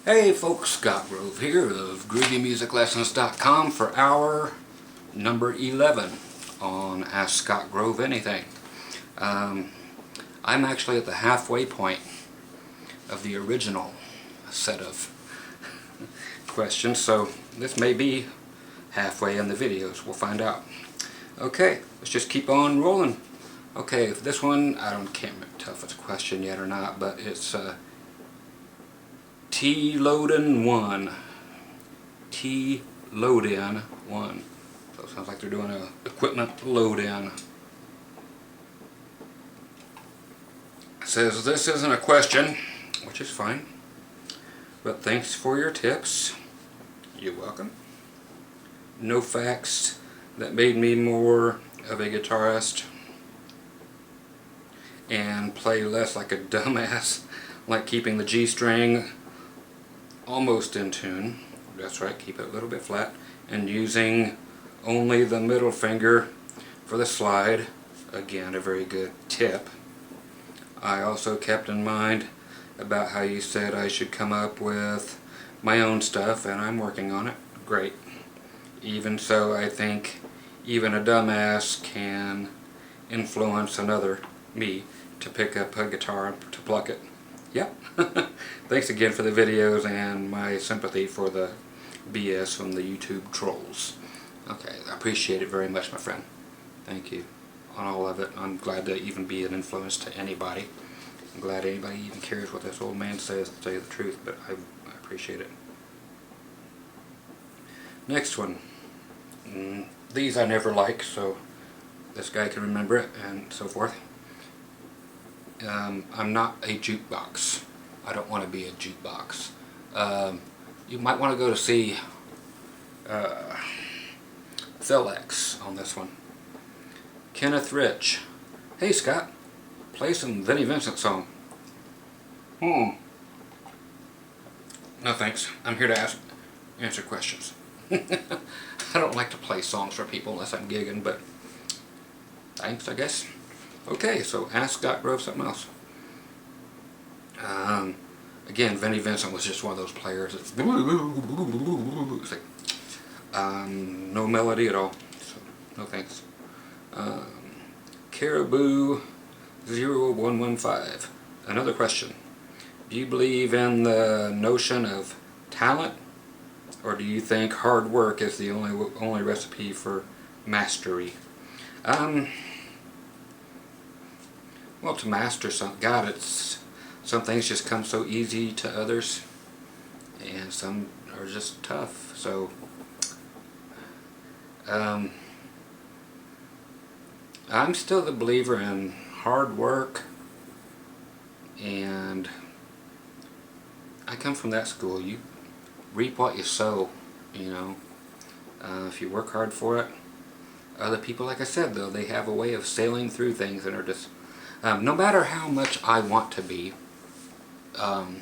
Hey folks, Scott Grove here of GroovyMusicLessons.com for hour number 11 on Ask Scott Grove Anything. I'm actually at the halfway point of the original set of questions, so this may be halfway in the videos. We'll find out. Okay, let's just keep on rolling. Okay, this one, can't tell if it's a question yet or not, but it's T-Loadin 1. T-Load-In 1. So it sounds like they're doing a equipment load-in. It says this isn't a question, which is fine, but thanks for your tips. You're welcome. No facts that made me more of a guitarist and play less like a dumbass, like keeping the G string almost in tune. That's right, keep it a little bit flat, and using only the middle finger for the slide. Again, a very good tip. I also kept in mind about how you said I should come up with my own stuff, and I'm working on it. Great. Even so, I think even a dumbass can influence another, me, to pick up a guitar and to pluck it. Yep. Thanks again for the videos and my sympathy for the BS from the YouTube trolls. Okay, I appreciate it very much, my friend. Thank you on all of it. I'm glad to even be an influence to anybody. I'm glad anybody even cares what this old man says, to tell you the truth, but I appreciate it. Next one. These I never like, so this guy can remember it, and so forth. I'm not a jukebox. I don't want to be a jukebox. You might want to go to see Phil X on this one. Kenneth Rich. Hey Scott, play some Vinnie Vincent song. No thanks. I'm here to answer questions. I don't like to play songs for people unless I'm gigging, but thanks, I guess. Okay, so Ask Scott Grove something else. Again, Vinnie Vincent was just one of those players that's like, no melody at all, so no thanks. Caribou 0115. Another question. Do you believe in the notion of talent, or do you think hard work is the only recipe for mastery? Well, to master some things just come so easy to others, and some are just tough. So, I'm still the believer in hard work, and I come from that school. You reap what you sow, you know. If you work hard for it. Other people, like I said, though, they have a way of sailing through things and are just no matter how much I want to be, and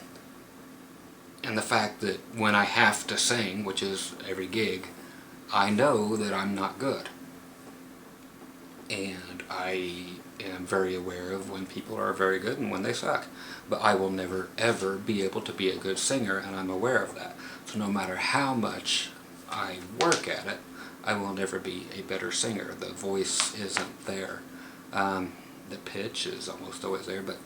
the fact that when I have to sing, which is every gig, I know that I'm not good. And I am very aware of when people are very good and when they suck. But I will never, ever be able to be a good singer, and I'm aware of that. So no matter how much I work at it, I will never be a better singer. The voice isn't there. The pitch is almost always there, but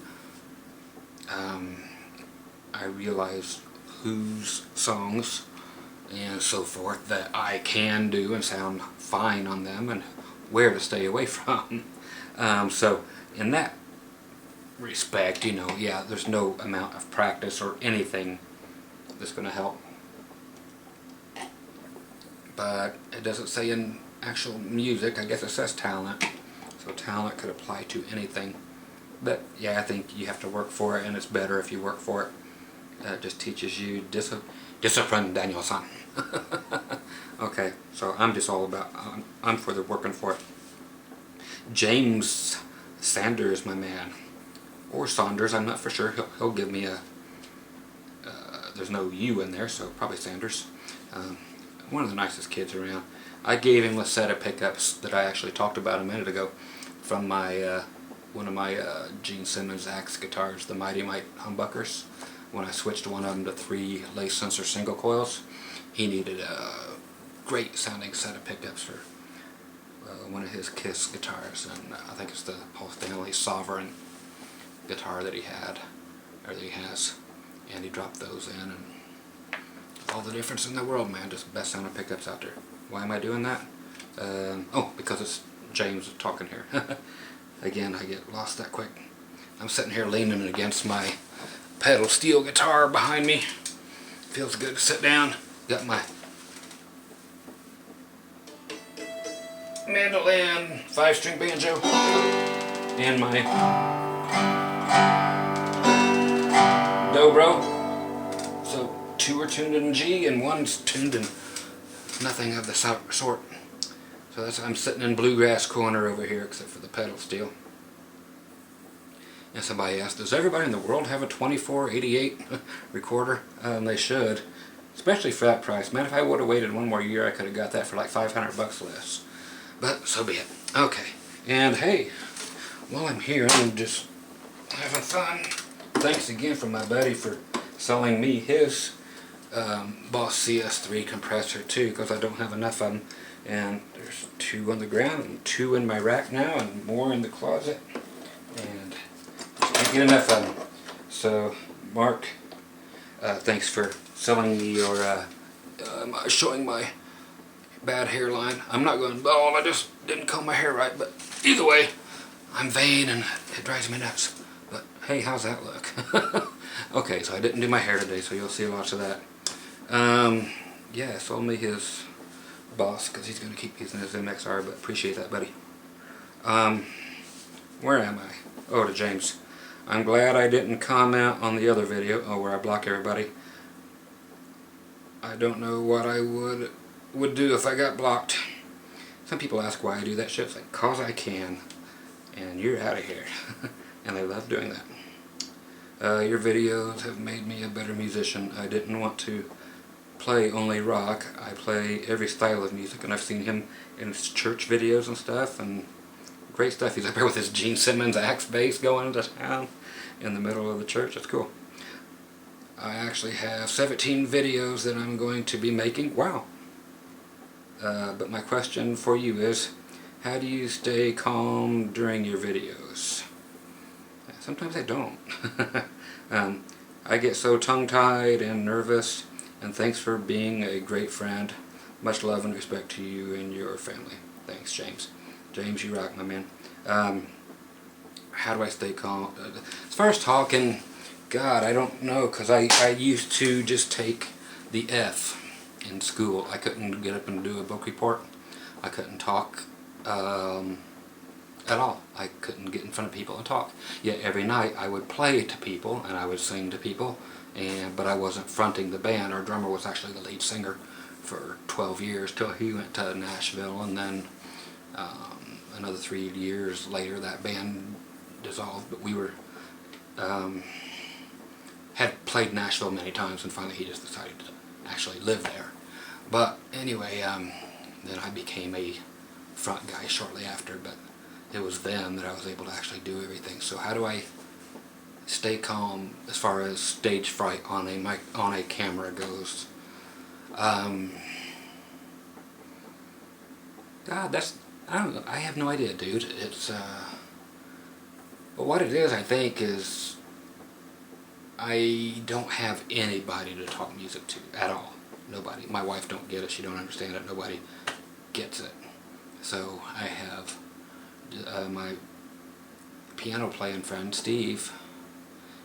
I realize whose songs and so forth that I can do and sound fine on them, and where to stay away from. So in that respect, you know, yeah, there's no amount of practice or anything that's going to help. But it doesn't say in actual music. I guess it says talent. So talent could apply to anything. But yeah, I think you have to work for it, and it's better if you work for it. It just teaches you discipline, Daniel-san. Okay, so I'm just all about, I'm for the working for it. James Sanders, my man. Or Saunders, I'm not for sure. He'll give me a, there's no U in there, so probably Sanders. One of the nicest kids around. I gave him a set of pickups that I actually talked about a minute ago from my one of my Gene Simmons Axe guitars, the Mighty Mite humbuckers. when I switched one of them to 3 lace sensor single coils. He needed a great sounding set of pickups for one of his Kiss guitars, and I think it's the Paul Stanley Sovereign guitar that he had, or that he has, and he dropped those in, and all the difference in the world, man. Just best sounding pickups out there. Why am I doing that? Oh, because it's James talking here. Again, I get lost that quick. I'm sitting here leaning against my pedal steel guitar behind me. Feels good to sit down. Got my mandolin, 5-string banjo, and my dobro. So 2 are tuned in G and 1's tuned in nothing of the sort. So that's, I'm sitting in bluegrass corner over here, except for the pedal steel. And somebody asked, does everybody in the world have a 2488 recorder? They should, especially for that price. Man, if I would have waited 1 more year, I could have got that for like $500 less. But so be it. Okay, and hey, while I'm here, I'm just having fun. Thanks again from my buddy for selling me his Boss CS3 compressor too, because I don't have enough of them. And there's 2 on the ground and 2 in my rack now, and more in the closet. And just can't get enough of them. So, Mark, thanks for selling me your, showing my bad hairline. I'm not going, oh, I just didn't comb my hair right, but either way, I'm vain and it drives me nuts. But hey, how's that look? Okay, so I didn't do my hair today, so you'll see lots of that. Yeah, sold me his Boss, because he's going to keep using his MXR, but appreciate that, buddy. Where am I? Oh, to James. I'm glad I didn't comment on the other video, where I block everybody. I don't know what I would do if I got blocked. Some people ask why I do that shit. It's like, cause I can. And you're out of here. And I love doing that. Your videos have made me a better musician. I didn't want to play only rock. I play every style of music, and I've seen him in his church videos and stuff, and great stuff. He's up there with his Gene Simmons axe bass going into town in the middle of the church. That's cool. I actually have 17 videos that I'm going to be making. Wow. But my question for you is, how do you stay calm during your videos? Sometimes I don't. I get so tongue-tied and nervous, and thanks for being a great friend. Much love and respect to you and your family. Thanks, James. James, you rock, my man. How do I stay calm? As far as talking, God, I don't know, because I used to just take the F in school. I couldn't get up and do a book report. I couldn't talk at all. I couldn't get in front of people and talk. Yet every night I would play to people and I would sing to people, but I wasn't fronting the band. Our drummer was actually the lead singer for 12 years till he went to Nashville, and then another 3 years later that band dissolved. But we were had played Nashville many times, and finally he just decided to actually live there. But anyway, then I became a front guy shortly after, but it was then that I was able to actually do everything. So how do I stay calm as far as stage fright on a camera goes? God, I don't know. I have no idea, dude. It's but what it is, I think, is I don't have anybody to talk music to at all. Nobody. My wife don't get it. She don't understand it. Nobody gets it. So I have my piano playing friend Steve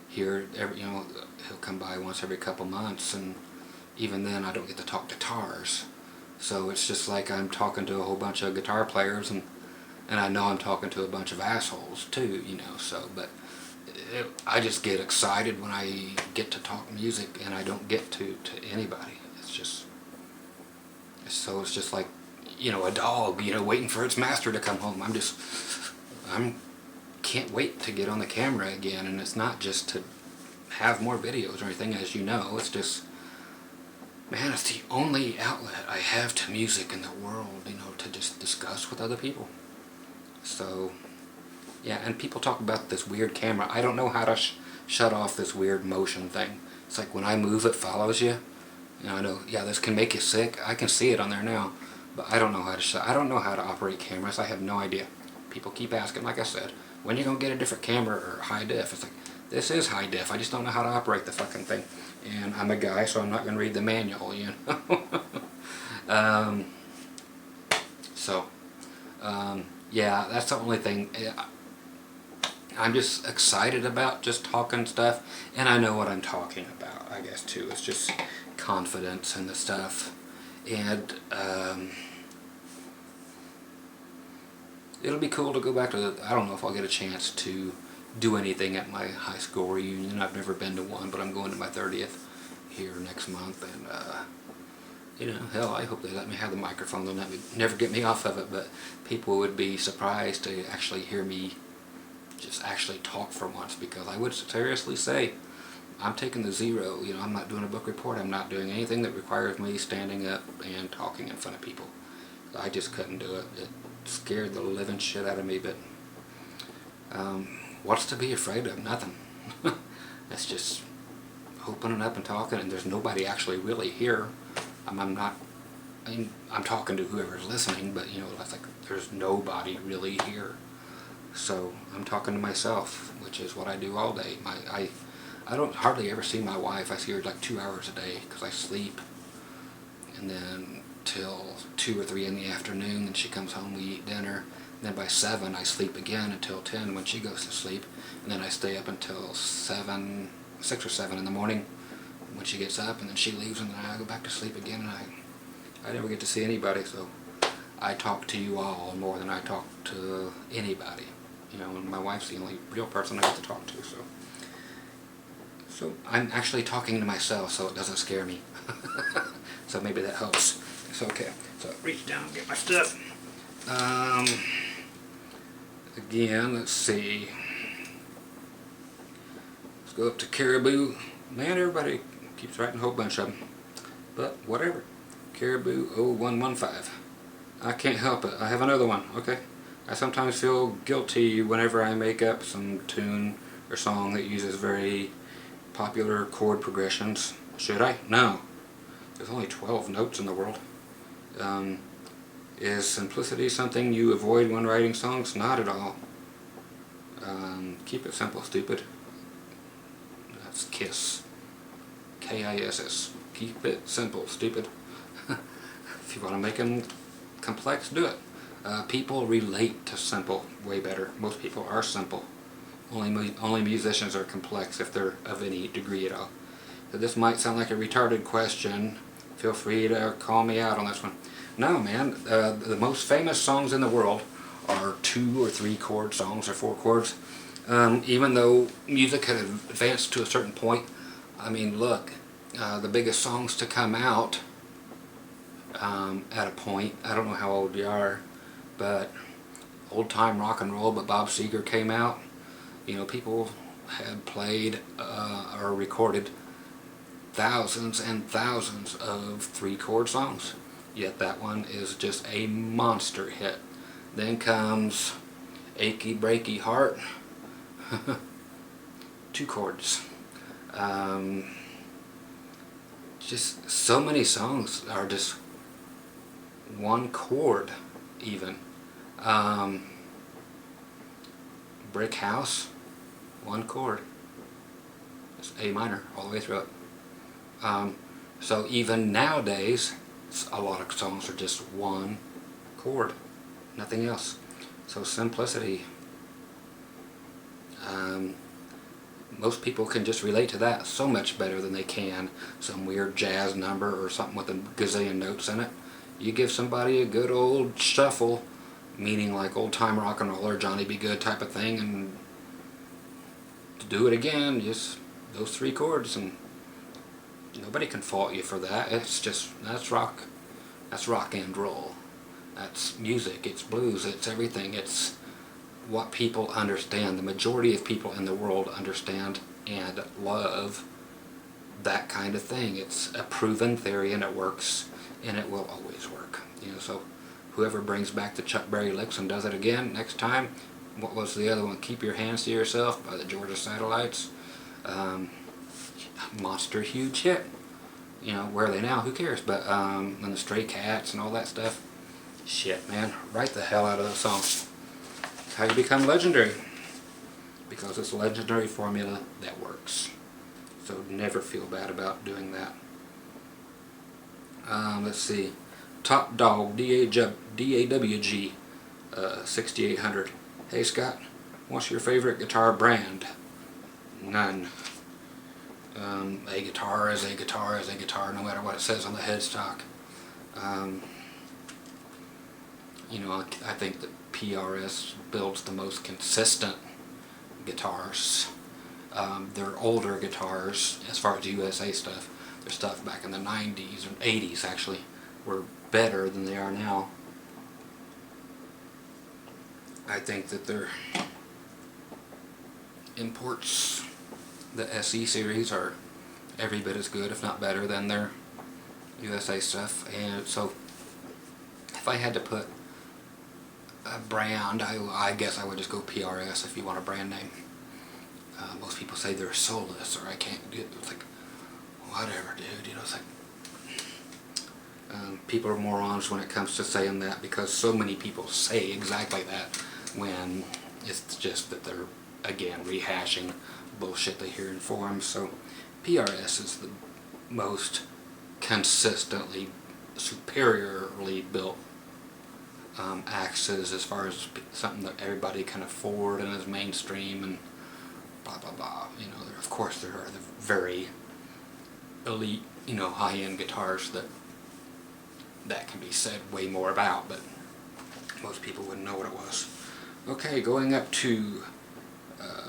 here. He'll come by once every couple months, and even then I don't get to talk guitars. So it's just like I'm talking to a whole bunch of guitar players, and I know I'm talking to a bunch of assholes too, so, but I just get excited when I get to talk music, and I don't get to anybody. It's just like, a dog, waiting for its master to come home. Can't wait to get on the camera again, and it's not just to have more videos or anything, as you know. It's just, man, it's the only outlet I have to music in the world, to just discuss with other people. So, yeah, and people talk about this weird camera. I don't know how to shut off this weird motion thing. It's like when I move, it follows you. You know, I know, yeah, this can make you sick. I can see it on there now, but I don't know how to. I don't know how to operate cameras. I have no idea. People keep asking, like I said, when are you gonna get a different camera or high def? It's like, this is high def. I just don't know how to operate the fucking thing. And I'm a guy, so I'm not gonna read the manual, you know. So, yeah, that's the only thing. I'm just excited about just talking stuff, and I know what I'm talking about, I guess, too. It's just confidence and the stuff. And it'll be cool to go back to, I don't know if I'll get a chance to do anything at my high school reunion. I've never been to one, but I'm going to my 30th here next month, and you know, hell, I hope they let me have the microphone. They'll never get me off of it, but people would be surprised to actually hear me just actually talk for once, because I would seriously say I'm taking the zero. You know, I'm not doing a book report. I'm not doing anything that requires me standing up and talking in front of people. I just couldn't do it. It scared the living shit out of me, but what's to be afraid of? Nothing. It's just opening up and talking, and there's nobody actually really here. I'm not, I mean, I'm talking to whoever's listening, but you know, it's like there's nobody really here. So I'm talking to myself, which is what I do all day. I don't hardly ever see my wife. I see her like 2 hours a day because I sleep, and then till 2 or 3 in the afternoon. Then she comes home, we eat dinner. And then by 7 I sleep again until 10 when she goes to sleep, and then I stay up until 6 or 7 in the morning when she gets up, and then she leaves, and then I go back to sleep again, and I never get to see anybody. So I talk to you all more than I talk to anybody. You know, and my wife's the only real person I get to talk to, so I'm actually talking to myself, so it doesn't scare me. So maybe that helps. It's okay. So reach down and get my stuff. Again, let's see. Let's go up to Caribou. Man, everybody keeps writing a whole bunch of them. But whatever. Caribou 0115. I can't help it. I have another one. Okay. I sometimes feel guilty whenever I make up some tune or song that uses very popular chord progressions. Should I? No. There's only 12 notes in the world. Is simplicity something you avoid when writing songs? Not at all. Keep it simple, stupid. That's KISS. K-I-S-S. Keep it simple, stupid. If you want to make them complex, do it. People relate to simple way better. Most people are simple. Only musicians are complex if they're of any degree at all. So this might sound like a retarded question. Feel free to call me out on this one. No, man. The most famous songs in the world are 2 or 3 chord songs or 4 chords. Even though music had advanced to a certain point, I mean, look, the biggest songs to come out at a point, I don't know how old you are, but Old Time Rock and Roll by Bob Seger came out. You know, people had played or recorded thousands and thousands of 3-chord songs, yet that one is just a monster hit. Then comes Achy Breaky Heart, 2 chords. Just so many songs are just 1 chord even. Brick House, 1 chord. It's A minor all the way through it. So even nowadays, a lot of songs are just 1 chord, nothing else. So simplicity. Most people can just relate to that so much better than they can some weird jazz number or something with a gazillion notes in it. You give somebody a good old shuffle, meaning like old time rock and roll or Johnny B. Good type of thing, and to do it again, just those 3 chords, and nobody can fault you for that. It's just, that's rock and roll. That's music, it's blues, it's everything. It's what people understand. The majority of people in the world understand and love that kind of thing. It's a proven theory, and it works, and it will always work. You know, so whoever brings back the Chuck Berry licks and does it again next time. What was the other one? Keep Your Hands to Yourself by the Georgia Satellites. monster huge hit. You know, where are they now? Who cares? But and the Stray Cats and all that stuff. Shit, man, write the hell out of those songs. It's how you become legendary. Because it's a legendary formula that works. So never feel bad about doing that. Let's see. Top Dog DAWG 6800. Hey Scott, what's your favorite guitar brand? None. A guitar is a guitar is a guitar, no matter what it says on the headstock. You know, I think that PRS builds the most consistent guitars. Their older guitars, as far as USA stuff, their stuff back in the 90s and 80s actually, were better than they are now. I think that their imports, the SE series, are every bit as good, if not better, than their USA stuff. And so, if I had to put a brand, I guess I would just go PRS if you want a brand name. Most people say they're soulless, or I can't do it. It's like, whatever, dude. You know, it's like people are morons when it comes to saying that, because so many people say exactly that when it's just that they're, again, rehashing bullshit they hear in forums. So PRS is the most consistently, superiorly built axes, as far as something that everybody can afford and is mainstream and blah blah blah. You know, of course there are the very elite, you know, high-end guitars that can be said way more about, but most people wouldn't know what it was. Okay, going up to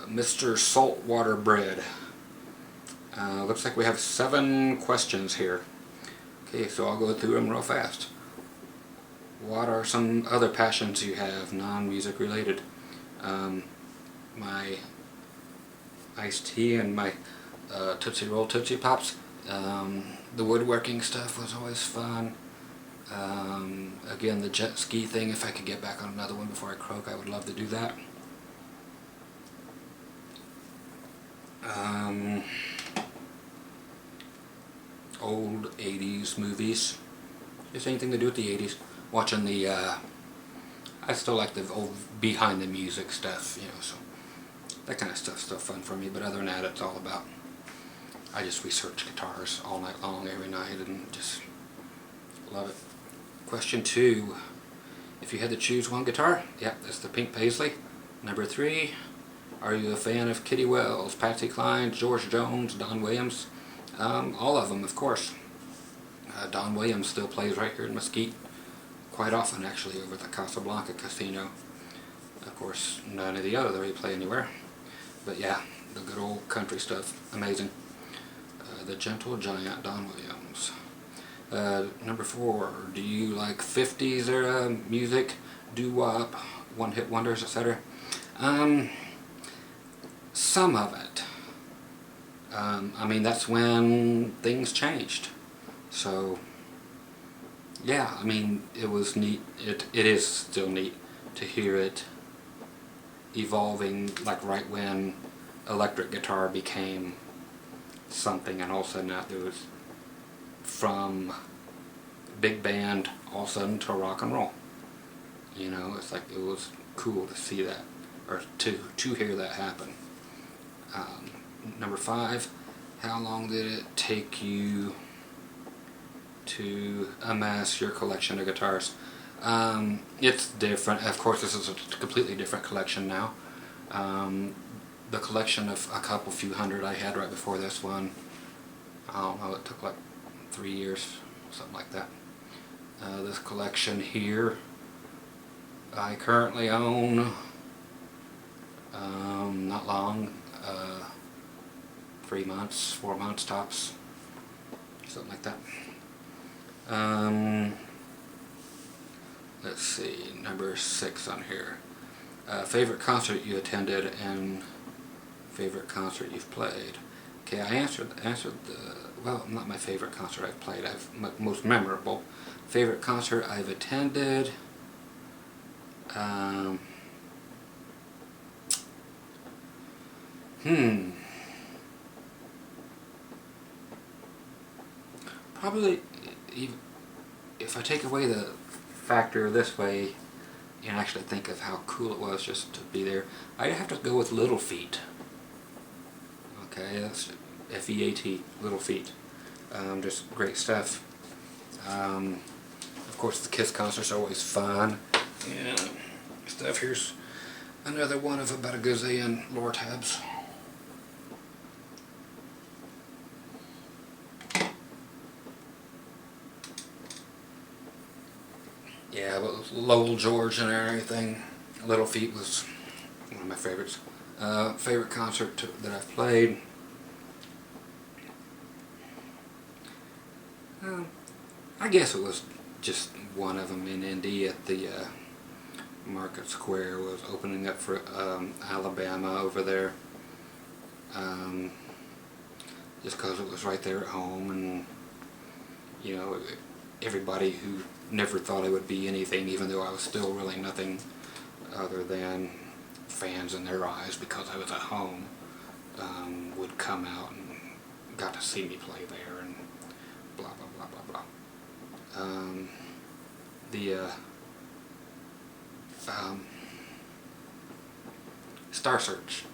Mr. Saltwater Bread. Looks like we have 7 questions here. Okay, so I'll go through them real fast. What are some other passions you have, non-music related? My iced tea and my Tootsie Roll Tootsie Pops. The woodworking stuff was always fun. Again, the jet ski thing, if I could get back on another one before I croak, I would love to do that. Old 80s movies. Just anything to do with the 80s. Watching the, I still like the old behind the music stuff, you know, so that kind of stuff's still fun for me, but other than that, it's all about, I just research guitars all night long, every night, and just love it. Question 2. If you had to choose one guitar, yep, that's the Pink Paisley. Number 3, are you a fan of Kitty Wells, Patsy Cline, George Jones, Don Williams? All of them, of course. Don Williams still plays right here in Mesquite, quite often actually, over at the Casablanca Casino. Of course, none of the other that we play anywhere. But yeah, the good old country stuff, amazing. The Gentle Giant, Don Williams. Number 4, do you like 50s era music, doo-wop, one-hit wonders, etc.? Some of it. I mean, that's when things changed. So, yeah, I mean, it was neat. It is still neat to hear it evolving, like right when electric guitar became something, and all of a sudden there was, from big band all of a sudden to rock and roll. You know, it's like, it was cool to see that, or to hear that happen. Number 5, how long did it take you to amass your collection of guitars? It's different. Of course, this is a completely different collection now. The collection of a few hundred I had right before this one, I don't know, it took like 3 years, something like that. This collection here, I currently own, not long, 3 months, 4 months tops, something like that. Let's see, number 6 on here. Favorite concert you attended and favorite concert you've played. Okay, I answered the, well, not my favorite concert I've played. Most memorable. Favorite concert I've attended. Probably, if I take away the factor this way and actually think of how cool it was just to be there, I'd have to go with Little Feat. Okay, that's F-E-A-T, Little Feat. Just great stuff. Of course, the Kiss concerts are always fun. Yeah, stuff. Here's another one of about a gazillion lore tabs. Yeah, but Lowell George and everything. Little Feat was one of my favorites. Favorite concert that I've played. I guess it was just one of them in Indy at the Market Square. Was opening up for Alabama over there. Just because it was right there at home, and you know, everybody who never thought I would be anything, even though I was still really nothing other than fans in their eyes because I was at home, would come out and got to see me play there, and blah blah blah blah blah. Star Search.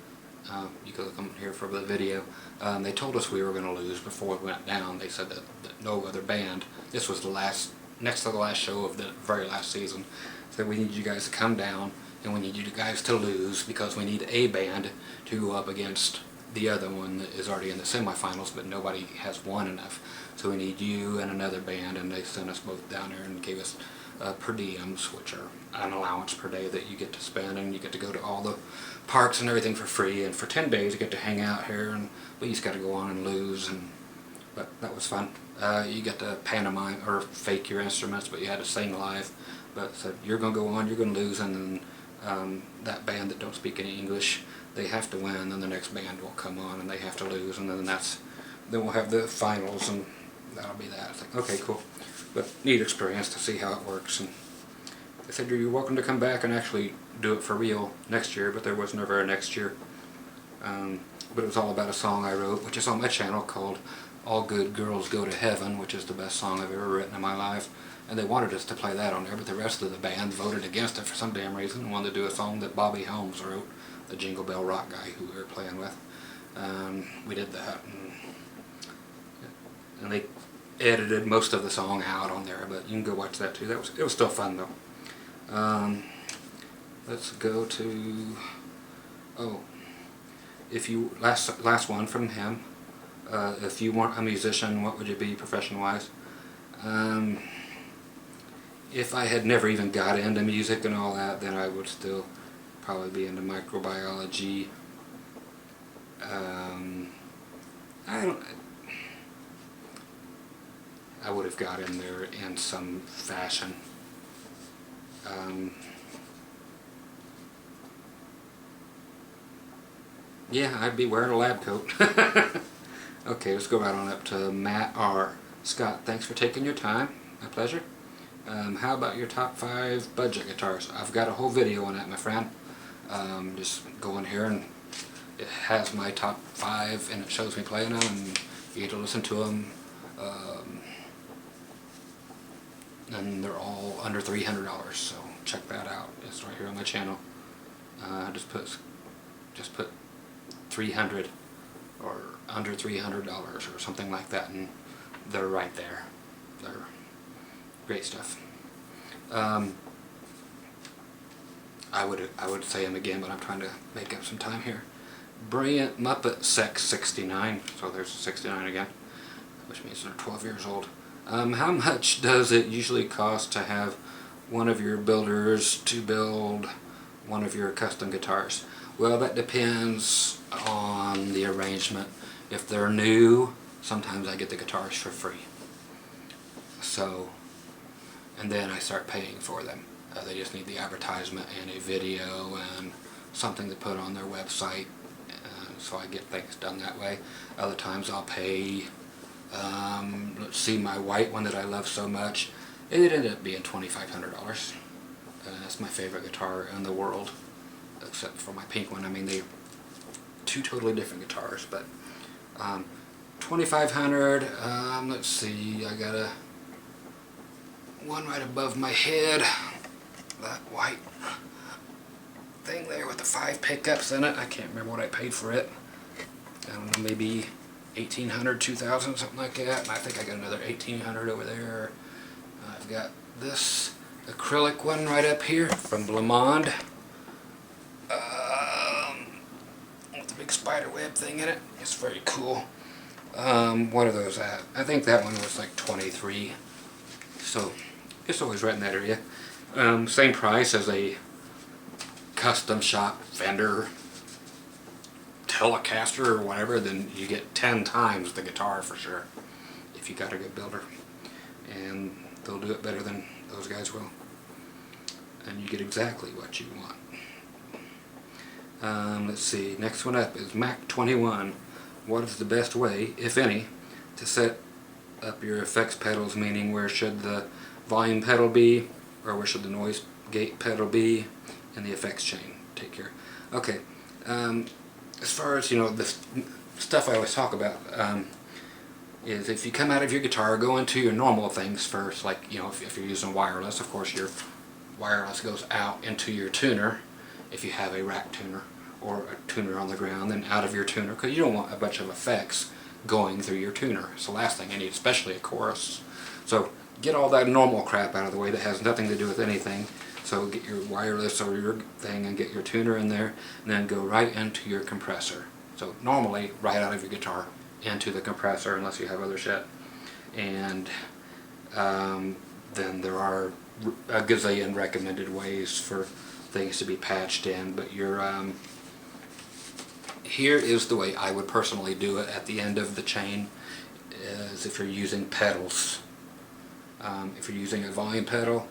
You can look here for the video. They told us we were going to lose before we went down. They said that no other band. This was the next to the last show of the very last season. Said we need you guys to come down, and we need you guys to lose because we need a band to go up against the other one that is already in the semifinals, but nobody has won enough. So we need you and another band, and they sent us both down there and gave us per diems, which are an allowance per day that you get to spend, and you get to go to all the parks and everything for free, and for 10 days you get to hang out here, and we just got to go on and lose, but that was fun. You get to pantomime or fake your instruments, but you had to sing live. But so you're going to go on, you're going to lose, and then that band that don't speak any English, they have to win, and then the next band will come on and they have to lose, and then we'll have the finals, and that'll be that. It's like, okay, cool. But neat experience to see how it works. And they said you're welcome to come back and actually do it for real next year, but there was never a next year. But it was all about a song I wrote, which is on my channel, called All Good Girls Go to Heaven, which is the best song I've ever written in my life. And they wanted us to play that on there, but the rest of the band voted against it for some damn reason and wanted to do a song that Bobby Holmes wrote, the Jingle Bell Rock guy who we were playing with. We did that, and they edited most of the song out on there, but you can go watch that too. It was still fun though. Let's go to if you last one from him. If you weren't a musician, what would you be profession wise? If I had never even got into music and all that, then I would still probably be into microbiology. I would have got in there in some fashion. Yeah, I'd be wearing a lab coat. Okay, let's go right on up to Matt R. Scott, thanks for taking your time. My pleasure. How about your top 5 budget guitars? I've got a whole video on that, my friend. Just go in here and it has my top 5 and it shows me playing them, and you get to listen to them. And they're all under $300, so check that out. It's right here on my channel. Just put 300 or under $300 or something like that, and they're right there. They're great stuff. I would say them again, but I'm trying to make up some time here. Brilliant Muppet Sex 69. So there's 69 again, which means they're 12 years old. How much does it usually cost to have one of your builders to build one of your custom guitars? Well, that depends on the arrangement. If they're new, sometimes I get the guitars for free. So, and then I start paying for them. They just need the advertisement and a video and something to put on their website, so I get things done that way. Other times I'll pay, let's see, my white one that I love so much, it ended up being $2,500. That's my favorite guitar in the world, except for my pink one. I mean, they're two totally different guitars, but 2500. Let's see, I got one right above my head. That white thing there with the 5 pickups in it. I can't remember what I paid for it. I don't know, maybe 1800, 2000, something like that. And I think I got another 1800 over there. I've got this acrylic one right up here from Le Monde. With the big spider web thing in it. It's very cool. What are those at? I think that one was like 23. So it's always right in that area. Same price as a custom shop Fender Telecaster or whatever, then you get 10 times the guitar for sure if you got a good builder, and they'll do it better than those guys will, and you get exactly what you want. Let's see, next one up is Mac 21. What is the best way, if any, to set up your effects pedals, meaning where should the volume pedal be, or where should the noise gate pedal be, and the effects chain? Take care. Okay, as far as, you know, the stuff I always talk about, is if you come out of your guitar, go into your normal things first, like, you know, if you're using wireless, of course your wireless goes out into your tuner, if you have a rack tuner, or a tuner on the ground, then out of your tuner, because you don't want a bunch of effects going through your tuner. It's the last thing you need, especially a chorus. So get all that normal crap out of the way that has nothing to do with anything. So get your wireless or your thing and get your tuner in there, and then go right into your compressor. So normally right out of your guitar into the compressor, unless you have other shit. And then there are a gazillion recommended ways for things to be patched in, but here is the way I would personally do it at the end of the chain, is if you're using pedals. If you're using a volume pedal,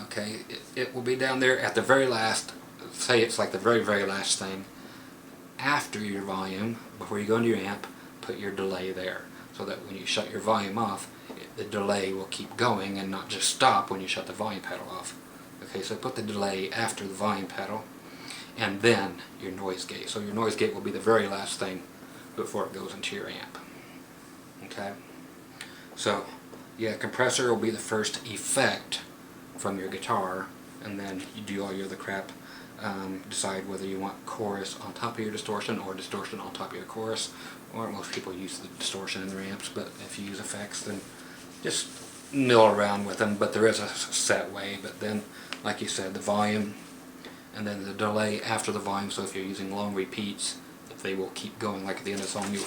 okay, it will be down there at the very last, say it's like the very last thing. After your volume, before you go into your amp, put your delay there, so that when you shut your volume off, the delay will keep going and not just stop when you shut the volume pedal off. Okay, so put the delay after the volume pedal, and then your noise gate. So your noise gate will be the very last thing before it goes into your amp. Okay, so yeah, compressor will be the first effect from your guitar, and then you do all your other crap. Decide whether you want chorus on top of your distortion or distortion on top of your chorus, or most people use the distortion in their amps, but if you use effects, then just mill around with them. But there is a set way. But then, like you said, the volume and then the delay after the volume, so if you're using long repeats, if they will keep going, like at the end of the song, you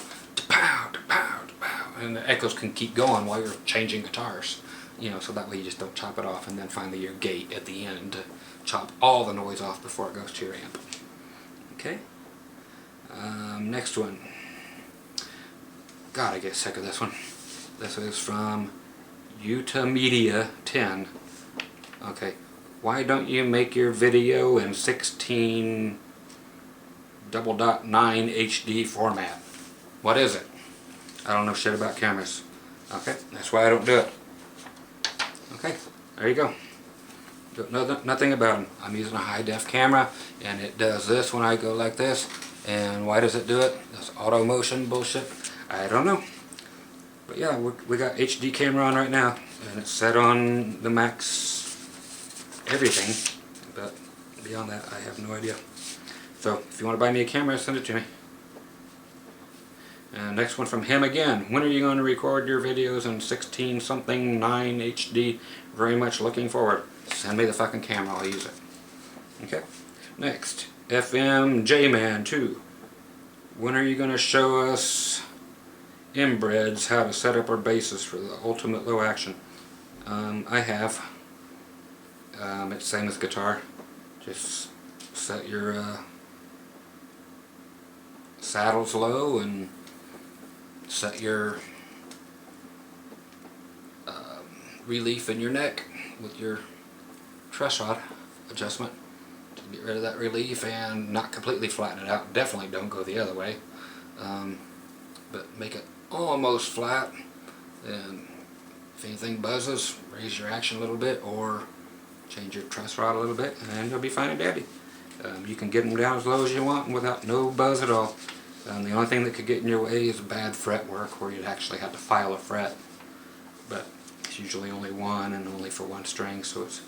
pow, pow, pow, and the echoes can keep going while you're changing guitars, you know, so that way you just don't chop it off, and then finally your gate at the end to chop all the noise off before it goes to your amp. Okay, next one. God, I get sick of this one. This is from Utah Media 10. Okay, why don't you make your video in 16:9 HD format? What is it? I don't know shit about cameras. Okay, that's why I don't do it. Okay, there you go. Don't know nothing about them. I'm using a high def camera, and it does this when I go like this. And why does it do it? This auto motion bullshit. I don't know. But yeah, we got HD camera on right now, and it's set on the max everything, but beyond that I have no idea. So if you want to buy me a camera, send it to me. And next one from him again. When are you going to record your videos in 16-something 9 HD? Very much looking forward. Send me the fucking camera, I'll use it. Okay. Next, FM J-Man 2. When are you going to show us inbreds how to set up our basses for the ultimate low action? I have. It's the same as guitar. Just set your saddles low and set your relief in your neck with your truss rod adjustment to get rid of that relief and not completely flatten it out. Definitely don't go the other way, but make it almost flat. And if anything buzzes, raise your action a little bit or change your truss rod a little bit, and you'll be fine and dandy. You can get them down as low as you want without no buzz at all. The only thing that could get in your way is bad fretwork, where you'd actually have to file a fret. But it's usually only one and only for one string, so it's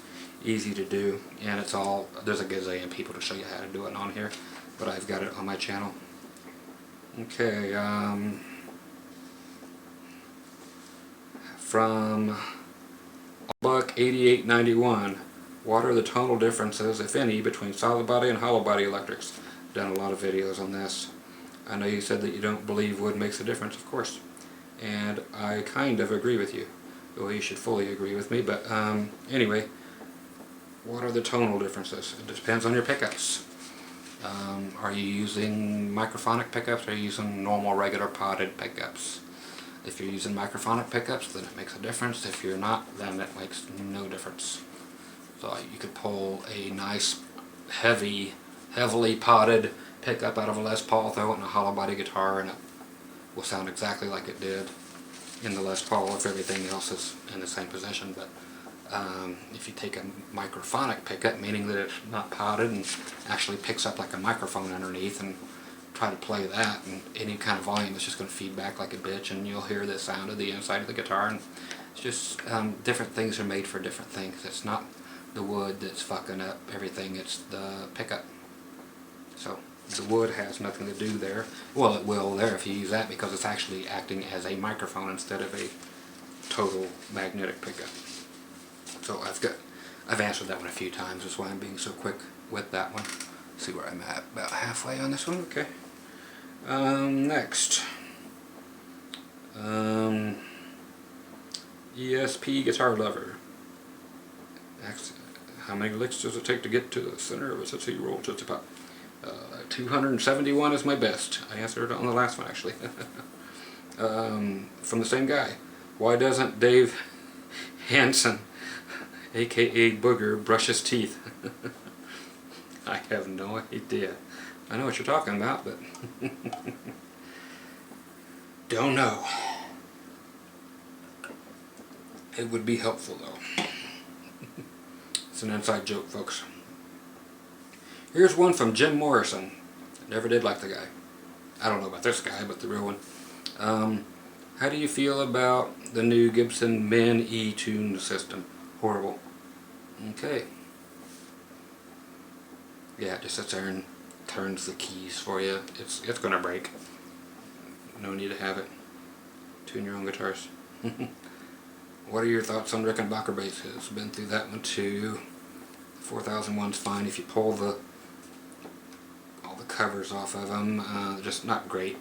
easy to do. And it's all, there's a gazillion people to show you how to do it on here, but I've got it on my channel. Okay, from Buck 8891, what are the tonal differences, if any, between solid body and hollow body electrics? Done a lot of videos on this. I know you said that you don't believe wood makes a difference, of course, and I kind of agree with you. Well, you should fully agree with me, but anyway, what are the tonal differences? It depends on your pickups. Are you using microphonic pickups, or are you using normal regular potted pickups? If you're using microphonic pickups, then it makes a difference. If you're not, then it makes no difference. So you could pull a nice, heavily potted pickup out of a Les Paul, throw it in a hollow body guitar, and it will sound exactly like it did in the Les Paul if everything else is in the same position. But if you take a microphonic pickup, meaning that it's not potted and actually picks up like a microphone underneath, and try to play that, and any kind of volume, it's just going to feed back like a bitch, and you'll hear the sound of the inside of the guitar. And it's just different things are made for different things. It's not the wood that's fucking up everything, it's the pickup. So the wood has nothing to do there. Well, it will there if you use that, because it's actually acting as a microphone instead of a total magnetic pickup. So I've answered that one a few times. That's why I'm being so quick with that one. See where I'm at, about halfway on this one. Okay. Next, ESP Guitar Lover. How many licks does it take to get to the center of a Tootsie Roll Tootsie Pop? 271 is my best. I answered it on the last one, actually. From the same guy. Why doesn't Dave Hansen, aka Booger, brush his teeth? I have no idea. I know what you're talking about, but don't know. It would be helpful, though. It's an inside joke, folks. Here's one from Jim Morrison. Never did like the guy. I don't know about this guy, but the real one. How do you feel about the new Gibson Min E-Tune system? Horrible. Okay. Yeah, it just sits there and turns the keys for you. It's gonna break. No need to have it. Tune your own guitars. What are your thoughts on Rickenbacker basses? Been through that one too. 4001's fine if you pull all the covers off of them. Just not great.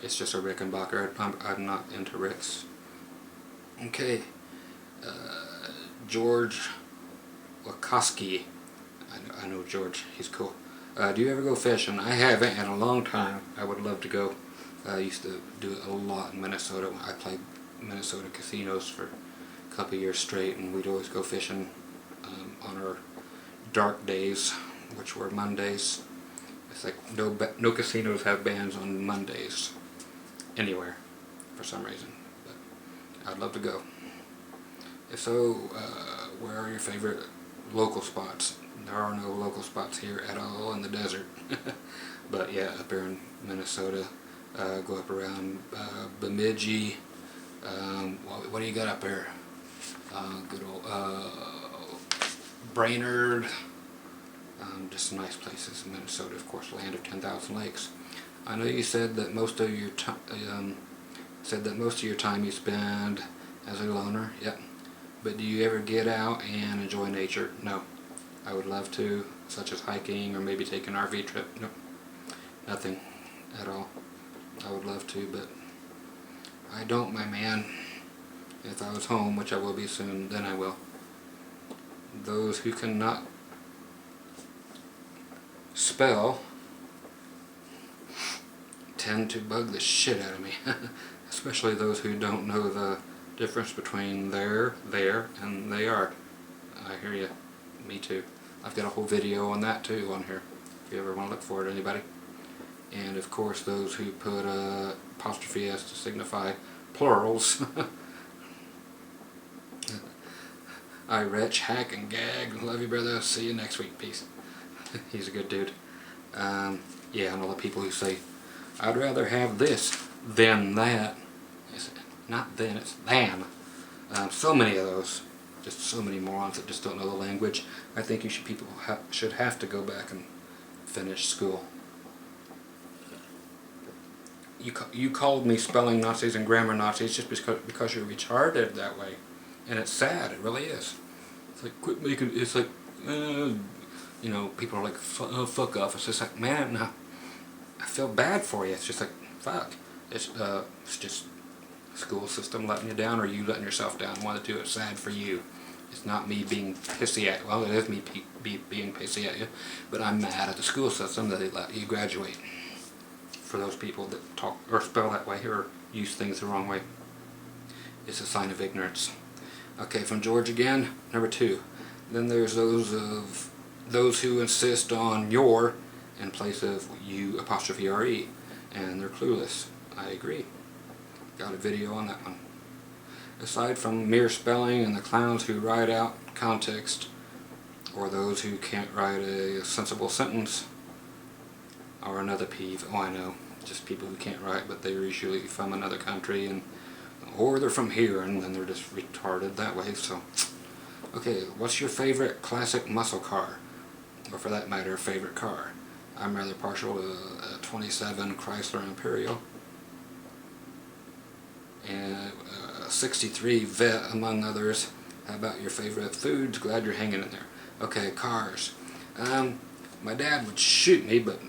It's just a Rickenbacker. I'm not into Ricks. Okay. George Wakoski. I know George. He's cool. Do you ever go fishing? I haven't in a long time. I would love to go. I used to do it a lot in Minnesota. I played Minnesota casinos for a couple of years straight, and we'd always go fishing on our dark days, which were Mondays. It's like no casinos have bands on Mondays anywhere for some reason, but I'd love to go. If so, where are your favorite local spots? There are no local spots here at all in the desert. But yeah, up here in Minnesota, go up around Bemidji. What do you got up there? Good old Brainerd. Just some nice places in Minnesota, of course, land of 10,000 lakes. I know you said that most of your time you spend as a loner. Yep. But do you ever get out and enjoy nature? No. I would love to, such as hiking or maybe take an RV trip. Nope. Nothing at all. I would love to, but I don't, my man. If I was home, which I will be soon, then I will. Those who cannot spell tend to bug the shit out of me. Especially those who don't know the difference between there, and they are. I hear you. Me too. I've got a whole video on that too on here, if you ever want to look for it, anybody. And of course those who put apostrophe S to signify plurals. I retch, hack, and gag. Love you, brother. See you next week. Peace. He's a good dude. Yeah, and all the people who say, I'd rather have this than that. It's not then, it's than. So many of those. Just so many morons that just don't know the language. I think people should have to go back and finish school. You called me spelling Nazis and grammar Nazis just because you're retarded that way. And it's sad, it really is. It's like, quit making, it's like, you know, people are like, fuck off. It's just like, man, I feel bad for you. It's just like, fuck. It's just school system letting you down, or you letting yourself down. One of the two. It's sad for you. It's not me being pissy at you. Well, it is me being pissy at you, but I'm mad at the school system that they let you graduate. For those people that talk or spell that way or use things the wrong way, it's a sign of ignorance. Okay, from George again, number 2. Then there's those who insist on your in place of you apostrophe re, and they're clueless. I agree. Got a video on that one. Aside from mere spelling and the clowns who write out context, or those who can't write a sensible sentence, are another peeve. Oh, I know. Just people who can't write, but they're usually from another country, or they're from here, and then they're just retarded that way. So, okay, what's your favorite classic muscle car? Or for that matter, favorite car? I'm rather partial to a 27 Chrysler Imperial, and a 63 Vet, among others. How about your favorite foods? Glad you're hanging in there. Okay, cars. My dad would shoot me, but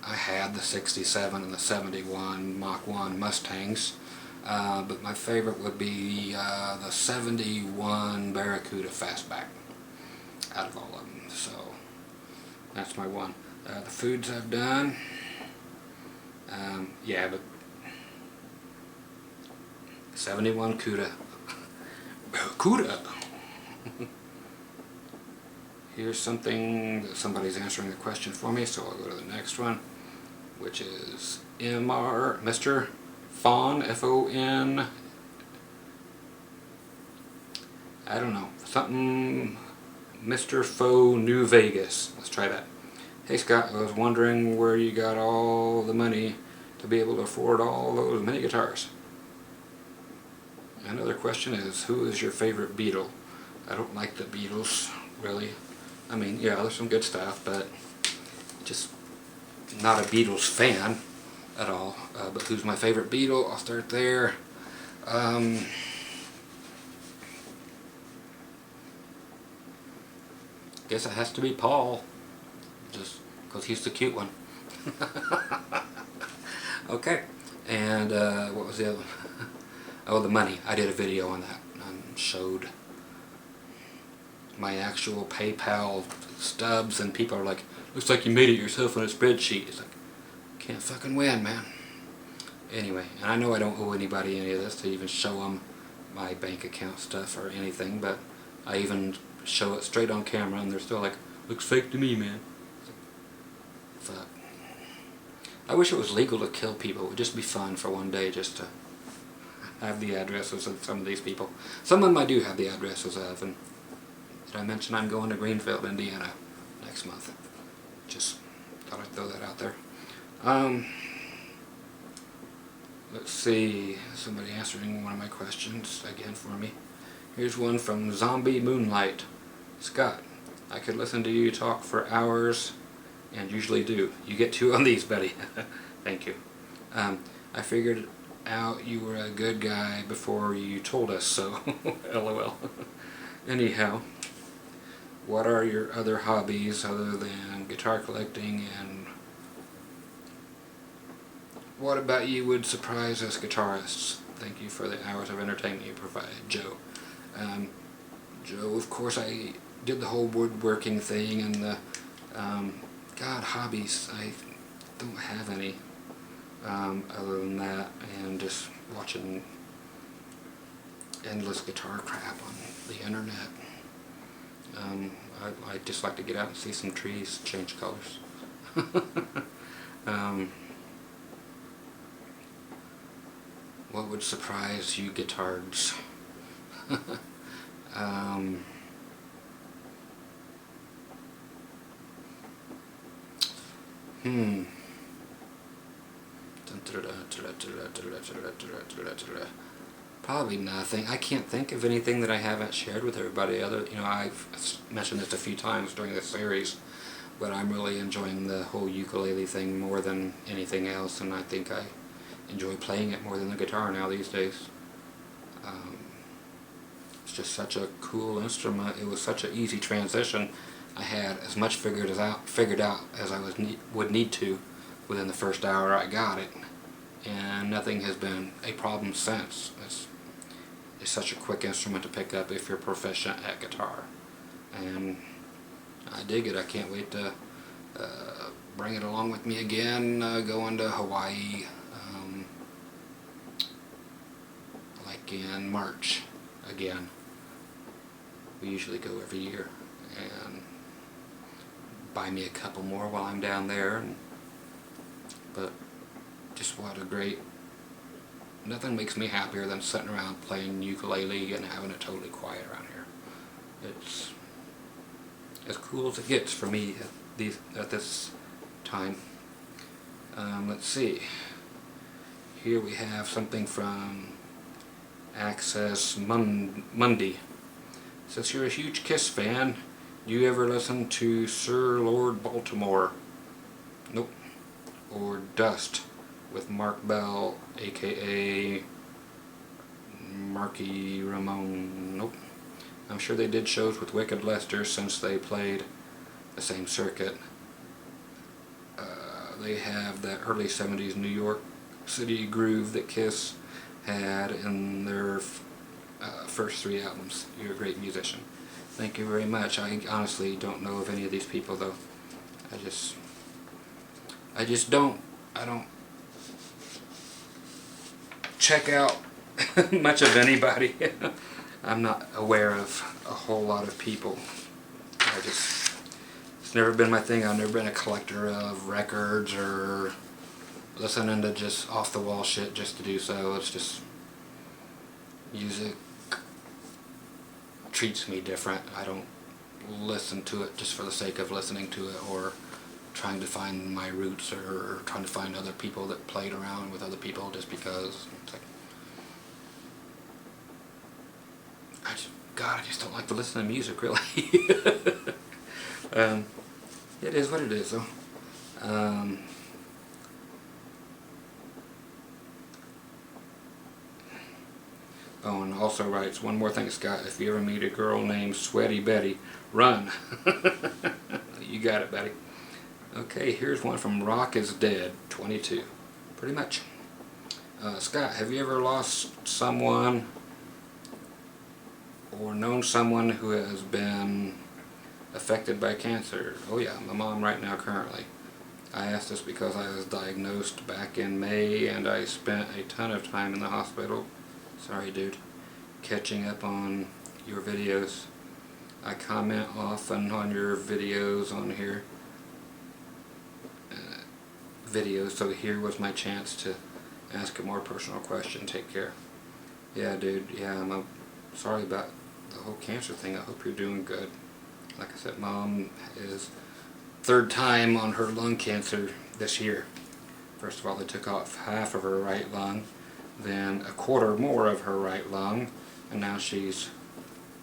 I had the 67 and the 71 Mach 1 Mustangs, but my favorite would be the 71 Barracuda Fastback out of all of them. So that's my one. The foods I've done, yeah, but 71 Cuda. Barracuda! Here's something that somebody's answering the question for me, so I'll go to the next one, which is Mr. Fon, F-O-N, I don't know, something, Mr. Faux New Vegas. Let's try that. Hey Scott, I was wondering where you got all the money to be able to afford all those many guitars. Another question is, who is your favorite Beatle? I don't like the Beatles, really. I mean, yeah, there's some good stuff, but just not a Beatles fan at all. But who's my favorite Beatle? I'll start there. Guess it has to be Paul, just because he's the cute one. Okay, and what was the other one? Oh, the money. I did a video on that and showed my actual PayPal stubs, and people are like, looks like you made it yourself on a spreadsheet. It's like, can't fucking win, man. Anyway, and I know I don't owe anybody any of this to even show them my bank account stuff or anything, but I even show it straight on camera and they're still like, looks fake to me, man. It's like, fuck. I wish it was legal to kill people. It would just be fun for one day just to have the addresses of some of these people. Some of them I do have the addresses of, and did I mention I'm going to Greenfield, Indiana next month? Just thought I'd throw that out there. Let's see, somebody answering one of my questions again for me. Here's one from Zombie Moonlight. Scott, I could listen to you talk for hours, and usually do. You get 2 on these, buddy. Thank you. I figured out you were a good guy before you told us so. LOL. Anyhow, what are your other hobbies other than guitar collecting, and what about you would surprise us guitarists? Thank you for the hours of entertainment you provide, Joe. Joe, of course, I did the whole woodworking thing, and the God, hobbies, I don't have any other than that, and just watching endless guitar crap on the internet. I just like to get out and see some trees change colors. What would surprise you guitards? Probably nothing. I can't think of anything that I haven't shared with everybody. I've mentioned this a few times during this series, but I'm really enjoying the whole ukulele thing more than anything else, and I think I enjoy playing it more than the guitar now these days. It's just such a cool instrument. It was such an easy transition. I had as much figured out as I would need to within the first hour I got it, and nothing has been a problem since. It's such a quick instrument to pick up if you're proficient at guitar, and I dig it. I can't wait to bring it along with me again, going to Hawaii like in March again. We usually go every year, and buy me a couple more while I'm down there. But just what a great, nothing makes me happier than sitting around playing ukulele and having it totally quiet around here. It's as cool as it gets for me at this time. Let's see. Here we have something from Access Monday. Says you're a huge Kiss fan. Do you ever listen to Sir Lord Baltimore? Nope. Or Dust with Mark Bell, aka Marky Ramone? Nope. I'm sure they did shows with Wicked Lester since they played the same circuit. They have that early 70s New York City groove that Kiss had in their first 3 albums. You're a great musician. Thank you very much. I honestly don't know of any of these people though. I don't check out much of anybody. I'm not aware of a whole lot of people. It's never been my thing. I've never been a collector of records or listening to just off the wall shit just to do so. It's just music treats me different. I don't listen to it just for the sake of listening to it or trying to find my roots or trying to find other people that played around with other people just because. It's like, I just don't like to listen to music, really. It is what it is, though. Oh, and also writes, one more thing, Scott. If you ever meet a girl named Sweaty Betty, run. You got it, Betty. Okay, here's one from Rock is Dead, 22. Pretty much. Scott, have you ever lost someone or known someone who has been affected by cancer? Oh yeah, my mom right now currently. I asked this because I was diagnosed back in May and I spent a ton of time in the hospital. Sorry dude. Catching up on your videos. I comment often on your videos on here. So here was my chance to ask a more personal question. Take care. Yeah dude, yeah, I'm sorry about the whole cancer thing. I hope you're doing good. Like I said, Mom is 3rd time on her lung cancer this year. First of all, they took off half of her right lung, then a quarter more of her right lung, and now she's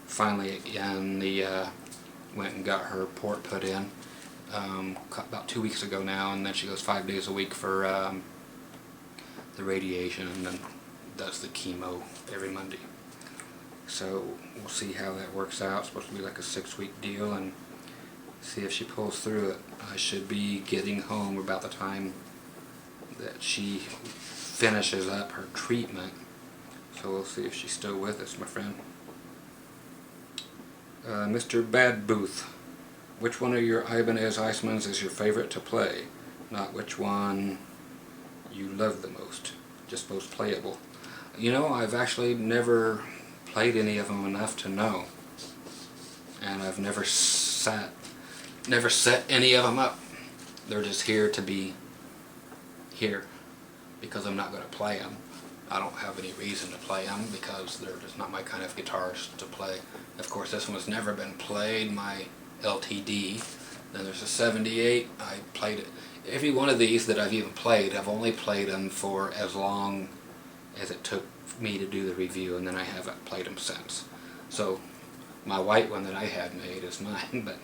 finally in the, went and got her port put in about 2 weeks ago now, and then she goes 5 days a week for the radiation, and then does the chemo every Monday. So we'll see how that works out. It's supposed to be like a 6-week deal, and see if she pulls through it. I should be getting home about the time that she finishes up her treatment. So we'll see if she's still with us, my friend. Mr. Bad Booth, which one of your Ibanez Eismans is your favorite to play? Not which one you love the most, just most playable. You know, I've actually never played any of them enough to know, and I've never set any of them up. They're just here to be here because I'm not going to play them. I don't have any reason to play them because they're just not my kind of guitars to play. Of course, this one's never been played, my LTD. Then there's a 78. I played it. every one of these that I've even played, I've only played them for as long as it took me to do the review, and then I haven't played them since. So my white one that I had made is mine, but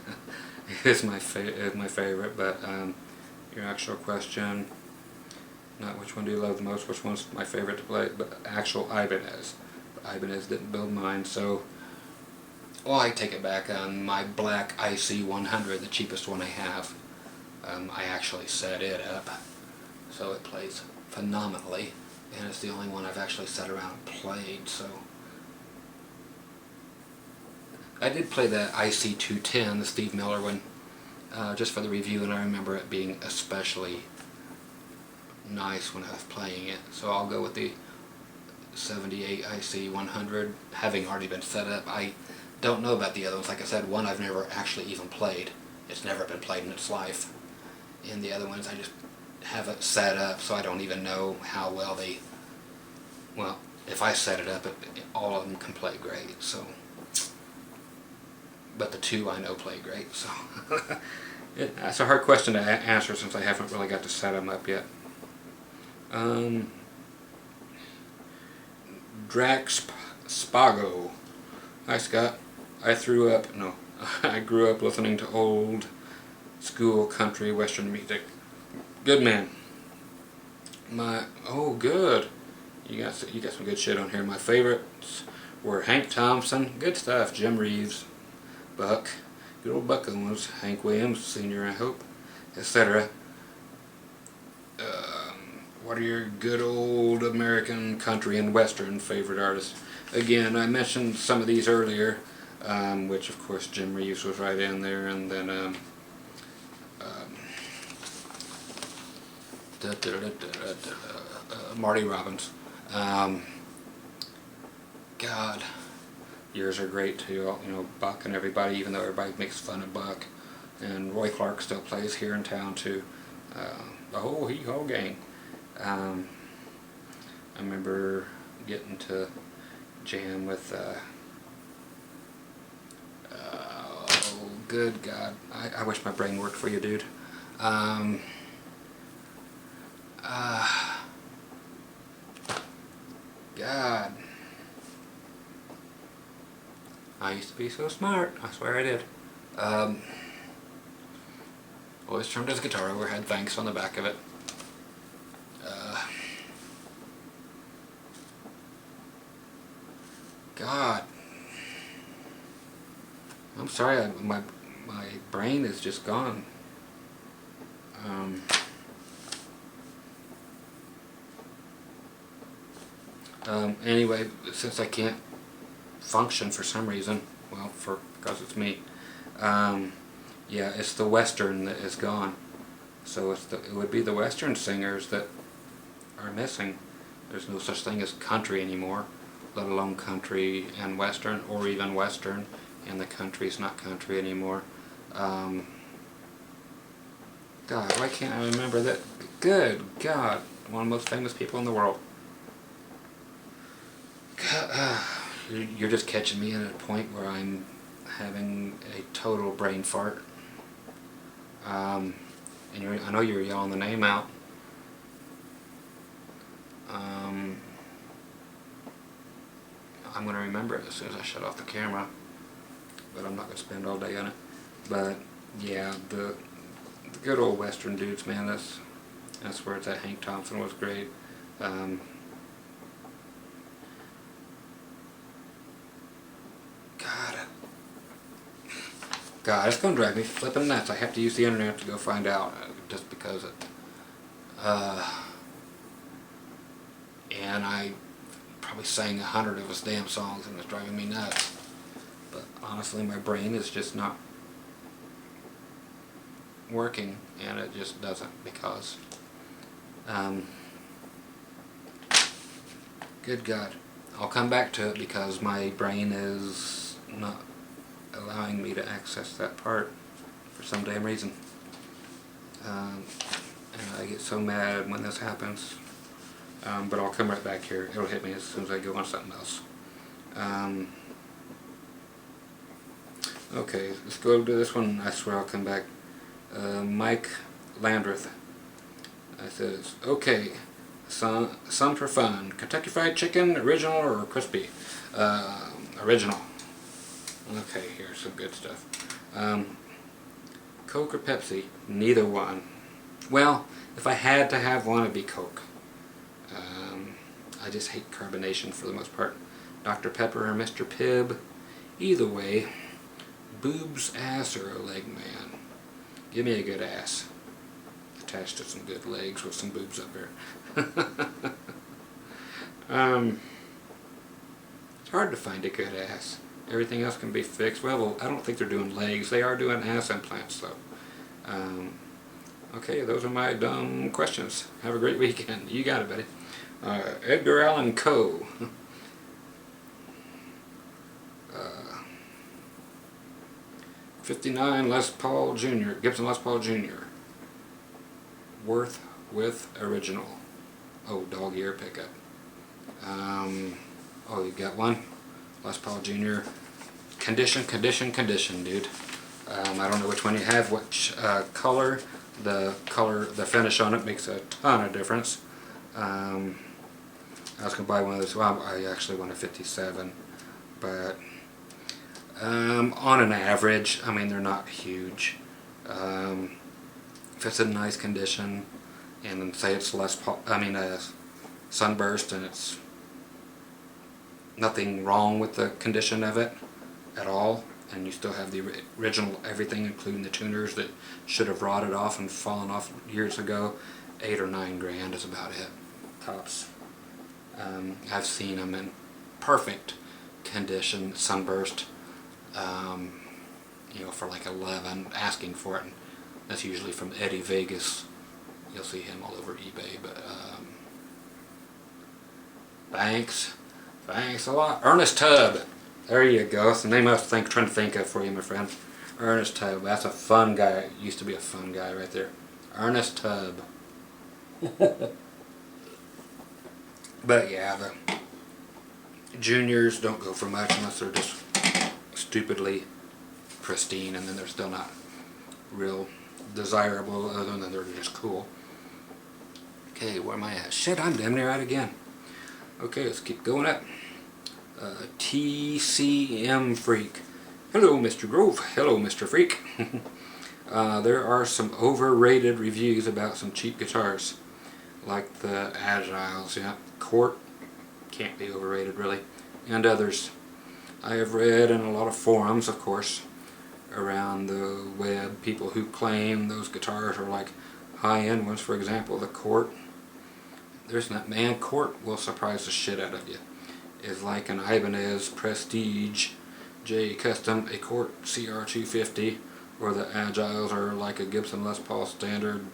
it's my favorite. But your actual question, not which one do you love the most, which one's my favorite to play, but actual Ibanez. Ibanez didn't build mine, so well, I take it back. On my black IC 100, the cheapest one I have, I actually set it up, so it plays phenomenally, and it's the only one I've actually sat around and played. So I did play the IC 210, the Steve Miller one, just for the review, and I remember it being especially nice when I was playing it. So I'll go with the 78 IC 100, having already been set up. I don't know about the other ones. Like I said, one I've never actually even played. It's never been played in its life. And the other ones I just have it set up, so I don't even know how well they, well, if I set it up, all of them can play great. So, but the two I know play great. So it's a hard question to answer since I haven't really got to set them up yet. Drax Spago. Hi Scott. I grew up listening to old school country western music. Good man. Oh good. You got some good shit on here. My favorites were Hank Thompson, good stuff, Jim Reeves, Buck, good old Buck Owens, Hank Williams Sr. I hope, etc. What are your good old American country and western favorite artists? Again, I mentioned some of these earlier, which of course Jim Reeves was right in there, and then Marty Robbins. God, yours are great too. You know, Buck and everybody, even though everybody makes fun of Buck. And Roy Clark still plays here in town too. The whole Hee-Haw gang. I remember getting to jam with, oh good God, I wish my brain worked for you, dude. God. I used to be so smart, I swear I did. Always turned his guitar over, had thanks on the back of it. God. I'm sorry, my brain is just gone. Anyway, since I can't function for some reason, well, because it's me, yeah, it's the western that is gone. So it would be the western singers that are missing. There's no such thing as country anymore, let alone country and western, or even western and the country's not country anymore. God, why can't I remember that? Good God, one of the most famous people in the world. God, you're just catching me at a point where I'm having a total brain fart. And I know you're yelling the name out. I'm going to remember it as soon as I shut off the camera, but I'm not going to spend all day on it. But yeah, the good old western dudes, man, that's where it's at. Hank Thompson was great. God, it's going to drive me flipping nuts. I have to use the internet to go find out, just because it, and I probably sang 100 of his damn songs and it was driving me nuts. But honestly, my brain is just not working, and it just doesn't, because good God, I'll come back to it because my brain is not allowing me to access that part for some damn reason. And I get so mad when this happens. But I'll come right back here. It'll hit me as soon as I go on something else. Okay, let's go to this one. I swear I'll come back. Mike Landreth. It says, okay, some for fun. Kentucky Fried Chicken, original or crispy? Original. Okay, here's some good stuff. Coke or Pepsi? Neither one. Well, if I had to have one, it'd be Coke. I just hate carbonation for the most part. Dr. Pepper or Mr. Pibb? Either way, boobs, ass, or a leg man? Give me a good ass. Attached to some good legs with some boobs up there. It's hard to find a good ass. Everything else can be fixed. Well, I don't think they're doing legs. They are doing ass implants, though. Okay, those are my dumb questions. Have a great weekend. You got it, buddy. Edgar Allan Coe. 59 Les Paul Jr. Gibson Les Paul Jr. Worth with original. Oh, dog ear pickup. Oh, you got one? Les Paul Jr. Condition, dude. I don't know which one you have, which color. The finish on it makes a ton of difference. I was going to buy one of those. Well, I actually want a 57, but on an average, I mean, they're not huge. If it's in nice condition, and say it's a sunburst, and it's nothing wrong with the condition of it at all, and you still have the original everything, including the tuners that should have rotted off and fallen off years ago, 8 or 9 grand is about it, tops. I've seen them in perfect condition, sunburst, for like 11, asking for it, and that's usually from Eddie Vegas. You'll see him all over eBay, but thanks a lot. Ernest Tubb, there you go. That's the name I was trying to think of for you, my friend. Ernest Tubb, that's a fun guy. Used to be a fun guy right there. Ernest Tubb. But yeah, the juniors don't go for much unless they're just stupidly pristine, and then they're still not real desirable other than they're just cool. Okay, where am I at? Shit, I'm damn near out again. Okay, let's keep going up. TCM Freak. Hello, Mr. Grove. Hello, Mr. Freak. There are some overrated reviews about some cheap guitars, like the Agiles. Yeah, Cort can't be overrated really, and others. I have read in a lot of forums, of course, around the web, people who claim those guitars are like high-end ones. For example, the Cort. There's that man, Cort will surprise the shit out of you. Is like an Ibanez Prestige J Custom, a Cort CR250, or the Agiles are like a Gibson Les Paul Standard.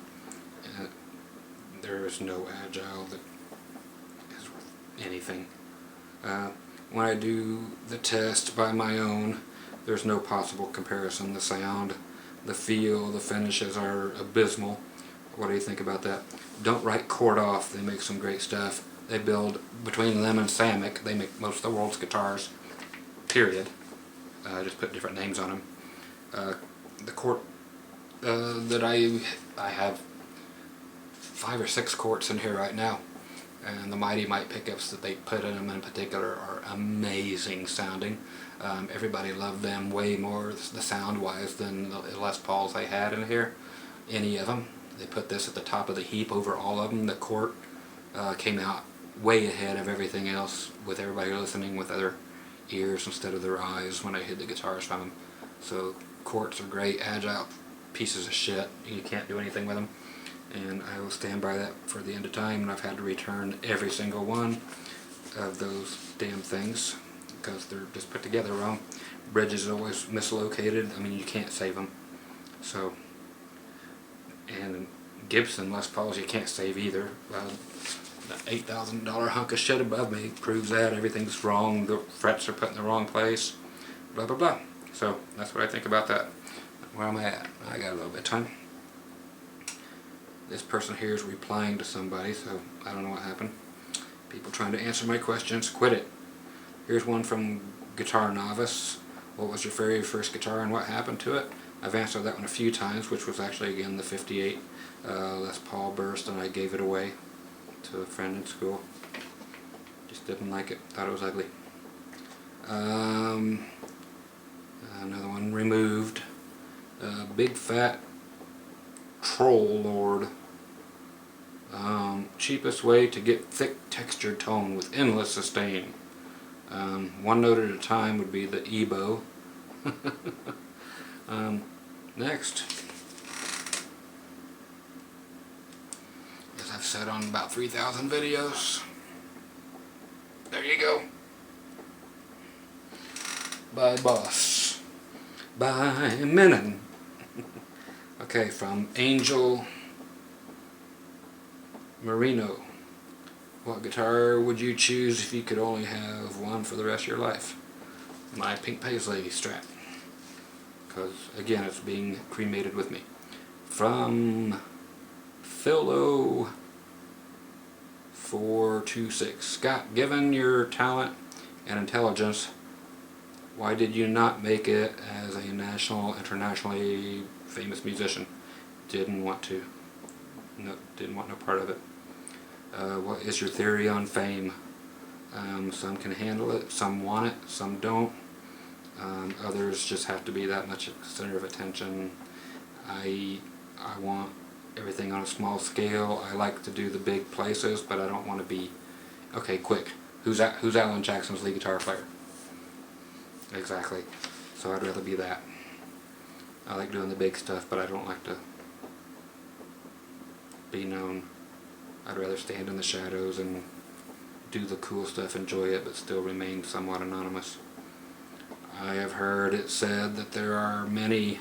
There is no Agile that is worth anything. When I do the test by my own, there's no possible comparison. The sound, the feel, the finishes are abysmal. What do you think about that? Don't write Cort off. They make some great stuff. They build, between them and Samick, they make most of the world's guitars, period. Just put different names on them. The Cort that I have 5 or 6 Corts in here right now, and the Mighty Mite pickups that they put in them in particular are amazing sounding. Everybody loved them way more, the sound wise, than the Les Pauls I had in here, any of them. They put this at the top of the heap over all of them. The Cort came out way ahead of everything else, with everybody listening with other ears instead of their eyes when I hid the guitars from them. So Corts are great. Agile pieces of shit. You can't do anything with them, and I will stand by that for the end of time. And I've had to return every single one of those damn things because they're just put together wrong. Bridges are always mislocated. I mean, you can't save them. So, and Gibson Les Pauls you can't save either. The $8,000 hunk of shit above me proves that. Everything's wrong. The frets are put in the wrong place. Blah blah blah. So that's what I think about that. Where am I at? I got a little bit of time. This person here is replying to somebody, so I don't know what happened. People trying to answer my questions. Quit it. Here's one from Guitar Novice. What was your very first guitar and what happened to it? I've answered that one a few times, which was actually again the 58 Les Paul Burst, and I gave it away to a friend in school. Just didn't like it, thought it was ugly. Another one removed. Big Fat Troll Lord. Cheapest way to get thick textured tone with endless sustain. One note at a time would be the EBO. Next, as I've said on about 3,000 videos, there you go. By Boss, by Menon. Okay, from Angel Marino. What guitar would you choose if you could only have one for the rest of your life? My Pink Paisley Strat. Because, again, it's being cremated with me. From Philo426. Scott, given your talent and intelligence, why did you not make it as a national, internationally famous musician? Didn't want to. No, didn't want no part of it. What is your theory on fame? Some can handle it, some want it, some don't. Others just have to be that much at the center of attention. I want everything on a small scale. I like to do the big places, but I don't want to be... Okay, quick. Who's Alan Jackson's lead guitar player? Exactly. So I'd rather be that. I like doing the big stuff, but I don't like to be known. I'd rather stand in the shadows and do the cool stuff, enjoy it, but still remain somewhat anonymous. I have heard it said that there are many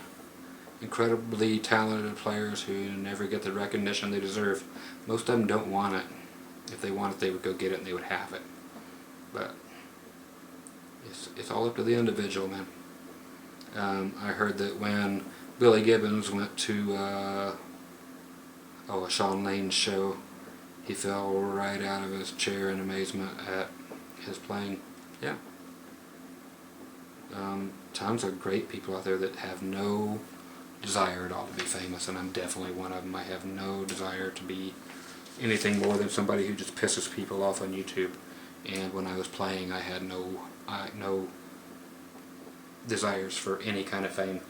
incredibly talented players who never get the recognition they deserve. Most of them don't want it. If they want it, they would go get it and they would have it. But it's all up to the individual, man. I heard that when Billy Gibbons went to a Sean Lane show, he fell right out of his chair in amazement at his playing. Yeah. Tons of great people out there that have no desire at all to be famous, and I'm definitely one of them. I have no desire to be anything more than somebody who just pisses people off on YouTube. And when I was playing, I had no desires for any kind of fame.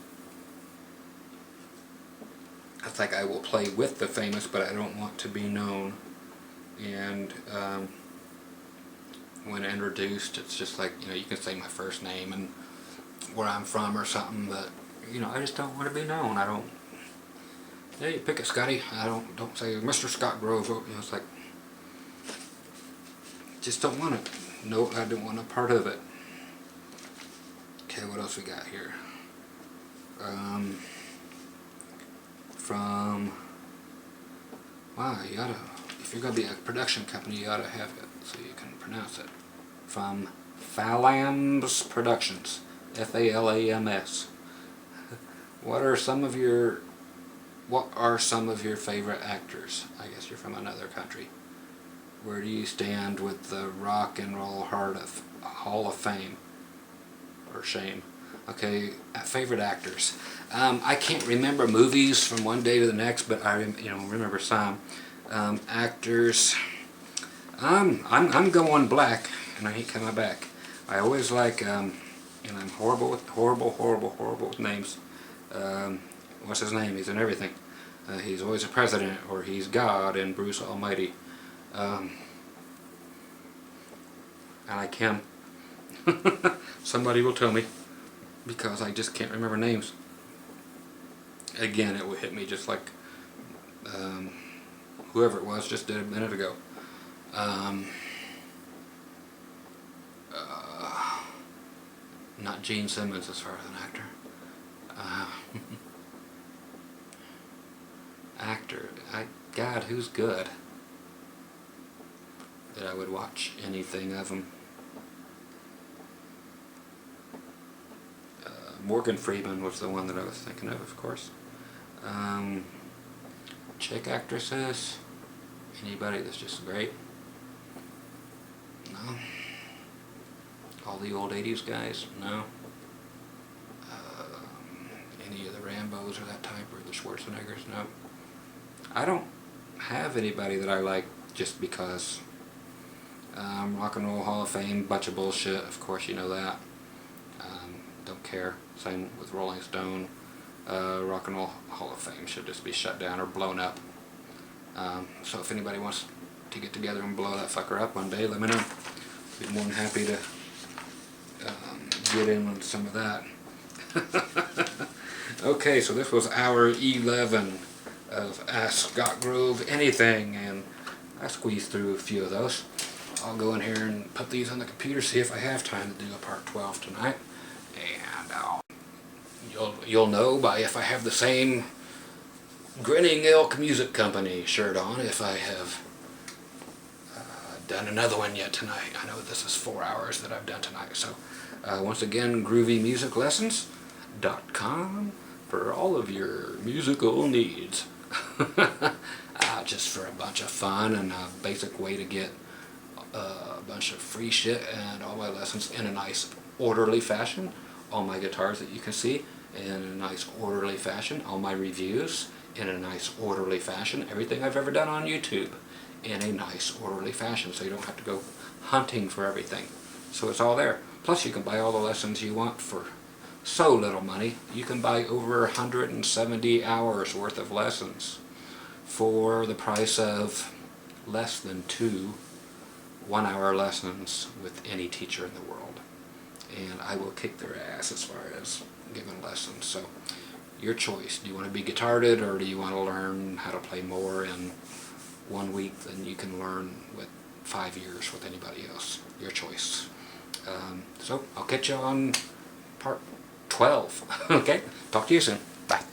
It's like I will play with the famous, but I don't want to be known. And when introduced, it's just like, you know, you can say my first name and where I'm from or something, but you know, I just don't want to be known. I don't. Yeah, you pick it, Scotty. I don't say Mr. Scott Grove. You know, it's like, just don't want it. No, I don't want a part of it. Okay, what else we got here? Wow, you oughta, if you're gonna be a production company, you oughta have it so you can pronounce it. From Phalams Productions, F-A-L-A-M-S. What are some of your favorite actors? I guess you're from another country. Where do you stand with the Rock and Roll Hall of Fame? Or shame? Okay, favorite actors. I can't remember movies from one day to the next, but I remember some. Actors. I'm going black, and I ain't coming back. I always like, and I'm horrible with names. What's his name? He's in everything. He's always a president, or he's God in Bruce Almighty. And I can. Somebody will tell me, because I just can't remember names. Again, it will hit me just like whoever it was just did a minute ago. Not Gene Simmons as far as an actor. Actor. God, who's good? That I would watch anything of him. Morgan Freeman was the one that I was thinking of course. Chick actresses. Anybody that's just great. No. All the old 80s guys. No. Any of the Rambos or that type, or the Schwarzeneggers. No. I don't have anybody that I like just because. Rock and Roll Hall of Fame, bunch of bullshit, of course you know that. Don't care. Same with Rolling Stone. Rock and Roll Hall of Fame should just be shut down or blown up. So if anybody wants to get together and blow that fucker up one day, let me know. I'd be more than happy to get in on some of that. Okay, so this was hour 11 of Ask Scott Grove Anything, and I squeezed through a few of those. I'll go in here and put these on the computer, see if I have time to do a part 12 tonight, and you'll know by if I have the same Grinning Elk Music Company shirt on if I have done another one yet tonight. I know this is 4 hours that I've done tonight, so once again, groovymusiclessons.com for all of your musical needs. Just for a bunch of fun and a basic way to get a bunch of free shit and all my lessons in a nice orderly fashion. All my guitars that you can see in a nice orderly fashion. All my reviews in a nice orderly fashion. Everything I've ever done on YouTube in a nice orderly fashion, so you don't have to go hunting for everything. So it's all there. Plus you can buy all the lessons you want for so little money. You can buy over 170 hours worth of lessons for the price of less than 2 one-hour lessons with any teacher in the world. And I will kick their ass as far as giving lessons. So your choice. Do you want to be guitared, or do you want to learn how to play more in 1 week than you can learn with 5 years with anybody else? Your choice. So I'll catch you on part 12. Okay? Talk to you soon. Bye.